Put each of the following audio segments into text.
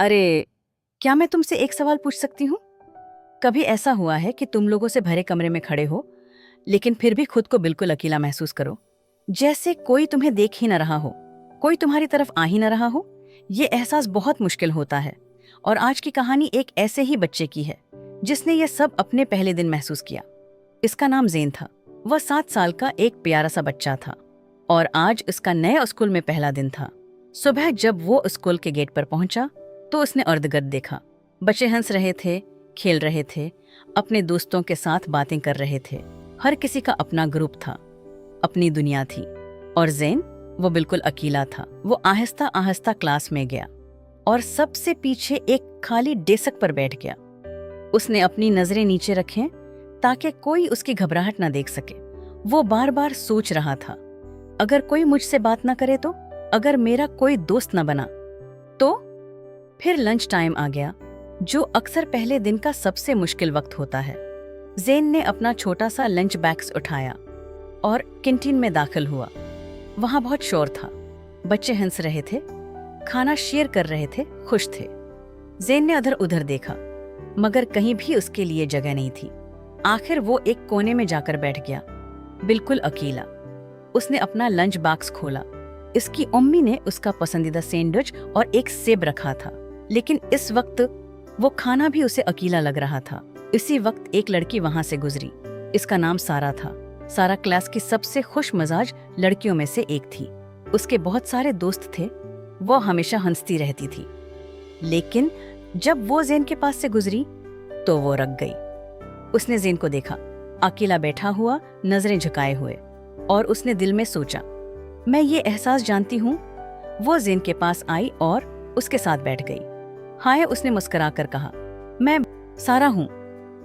अरे, क्या मैं तुमसे एक सवाल पूछ सकती हूँ? कभी ऐसा हुआ है कि तुम लोगों से भरे कमरे में खड़े हो, लेकिन फिर भी खुद को बिल्कुल अकेला महसूस करो? जैसे कोई तुम्हें देख ही न रहा हो, कोई तुम्हारी तरफ आ ही न रहा हो? ये एहसास बहुत मुश्किल होता है। और आज की कहानी एक ऐसे ही बच्चे की है, जिसने ये सब अपने पहले दिन महसूस किया। इसका नाम ज़ेन था। वह 7 साल का एक प्यारा सा बच्चा था। और आज उसका नए स्कूल में पहला दिन था। सुबह जब वो स्कूल के गेट पर पहुंचा, तो उसने इर्द-गिर्द देखा। बच्चे हंस रहे थे, खेल रहे थे, अपने दोस्तों के साथ बातें कर रहे थे। हर किसी का अपना ग्रुप था, अपनी दुनिया थी। और ज़ेन, वो बिल्कुल अकेला था। वो आहिस्ता आहिस्ता क्लास में गया और सबसे पीछे एक खाली डेस्क पर बैठ गया। उसने अपनी नजरें नीचे रखें ताकि कोई उसकी घबराहट ना देख सके। वो बार बार सोच रहा था, अगर कोई मुझसे बात ना करे तो, अगर मेरा कोई दोस्त ना बना तो। फिर लंच टाइम आ गया, जो अक्सर पहले दिन का सबसे मुश्किल वक्त होता है। ज़ेन ने अपना छोटा सा लंच बैग्स उठाया और कैंटीन में दाखिल हुआ। वहां बहुत शोर था, बच्चे हंस रहे थे, खाना शेयर कर रहे थे, खुश थे। ज़ेन ने अधर उधर देखा, मगर कहीं भी उसके लिए जगह नहीं थी। आखिर वो एक कोने में जाकर बैठ गया, बिल्कुल अकेला। उसने अपना लंच बॉक्स खोला। इसकी अम्मी ने उसका पसंदीदा सैंडविच और एक सेब रखा था, लेकिन इस वक्त वो खाना भी उसे अकेला लग रहा था। इसी वक्त एक लड़की वहां से गुजरी। इसका नाम सारा था। सारा क्लास की सबसे खुश मजाज लड़कियों में से एक थी। उसके बहुत सारे दोस्त थे, वो हमेशा हंसती रहती थी। लेकिन जब वो ज़ेन के पास से गुजरी तो वो रक गई। उसने ज़ेन को देखा, अकेला बैठा हुआ, नजरें झुकाए हुए, और उसने दिल में सोचा, मैं ये एहसास जानती हूँ। वो ज़ेन के पास आई और उसके साथ बैठ गई। हाय, उसने मुस्कुराकर कहा, मैं सारा हूँ।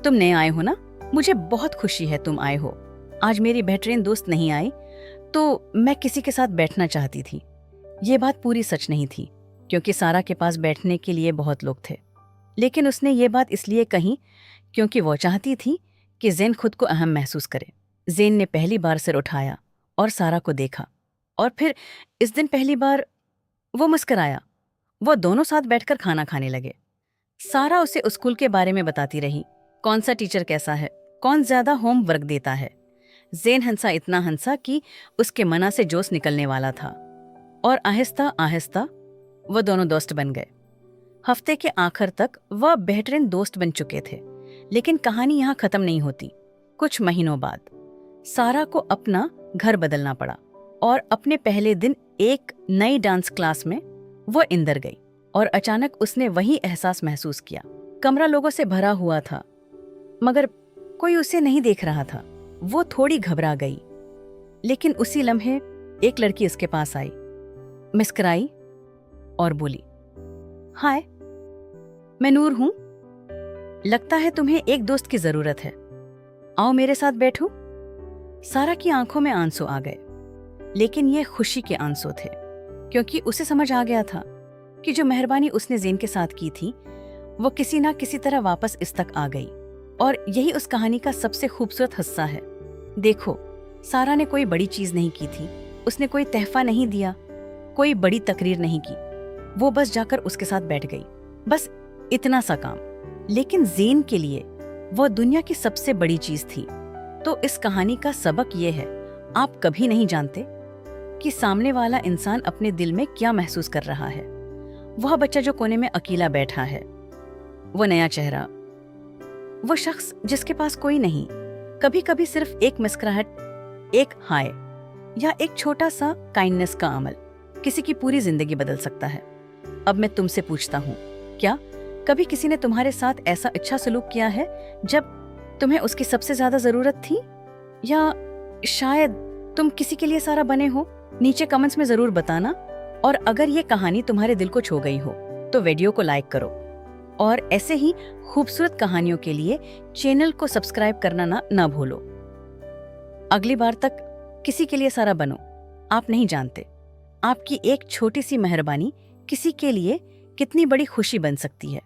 तुम नए आए हो ना? मुझे बहुत खुशी है तुम आए हो। आज मेरी बेहतरीन दोस्त नहीं आई, तो मैं किसी के साथ बैठना चाहती थी। ये बात पूरी सच नहीं थी, क्योंकि सारा के पास बैठने के लिए बहुत लोग थे। लेकिन उसने ये बात इसलिए कही क्योंकि वो चाहती थी कि ज़ेन खुद को अहम महसूस करे। ज़ेन ने पहली बार सिर उठाया और सारा को देखा, और फिर इस दिन पहली बार वो मुस्कुराया। वो दोनों साथ बैठकर खाना खाने लगे। सारा उसे स्कूल के बारे में बताती रही, कौन सा टीचर कैसा है, कौन ज्यादा होमवर्क देता है। ज़ेन हंसा, इतना हंसा कि उसके मना से जोश निकलने वाला था। और आहिस्ता आहिस्ता वो दोनों दोस्त बन गए। हफ्ते के आखिर तक वह बेहतरीन दोस्त बन चुके थे। लेकिन कहानी यहाँ खत्म नहीं होती। कुछ महीनों बाद सारा को अपना घर बदलना पड़ा, और अपने पहले दिन एक नई डांस क्लास में वो अंदर गई, और अचानक उसने वही एहसास महसूस किया। कमरा लोगों से भरा हुआ था, मगर कोई उसे नहीं देख रहा था। वो थोड़ी घबरा गई, लेकिन उसी लम्हे एक लड़की उसके पास आई, मुस्कुराई और बोली, हाय, मैं नूर हूं। लगता है तुम्हें एक दोस्त की जरूरत है। आओ मेरे साथ बैठो। सारा की आंखों में आंसू आ गए, लेकिन ये खुशी के आंसू थे, क्योंकि उसे समझ आ गया था कि जो मेहरबानी उसने ज़ेन के साथ की थी, वो किसी ना किसी तरह वापस इस तक आ गई। और यही उस कहानी का सबसे खूबसूरत हिस्सा है। देखो, सारा ने कोई बड़ी चीज नहीं की थी। उसने कोई तहफा नहीं दिया, कोई बड़ी तकरीर नहीं की। वो बस जाकर उसके साथ बैठ गई, बस इतना सा काम। लेकिन ज़ेन के लिए वो दुनिया की सबसे बड़ी चीज थी। तो इस कहानी का सबक ये है, आप कभी नहीं जानते कि सामने वाला इंसान अपने दिल में क्या महसूस कर रहा है। वह बच्चा जो कोने में अकेला बैठा है, वो नया चेहरा, वो शख्स जिसके पास कोई नहीं, कभी कभी सिर्फ एक मुस्कुराहट, एक हाय, या एक छोटा सा काइंडनेस का अमल किसी की पूरी जिंदगी बदल सकता है। अब मैं तुमसे पूछता हूँ, क्या कभी किसी ने तुम्हारे साथ ऐसा अच्छा सलूक किया है जब तुम्हें उसकी सबसे ज्यादा जरूरत थी? या शायद तुम किसी के लिए सारा बने हो? नीचे कमेंट्स में जरूर बताना। और अगर ये कहानी तुम्हारे दिल को छू गई हो तो वीडियो को लाइक करो, और ऐसे ही खूबसूरत कहानियों के लिए चैनल को सब्सक्राइब करना ना भूलो। अगली बार तक किसी के लिए सारा बनो। आप नहीं जानते, आपकी एक छोटी सी मेहरबानी किसी के लिए कितनी बड़ी खुशी बन सकती है।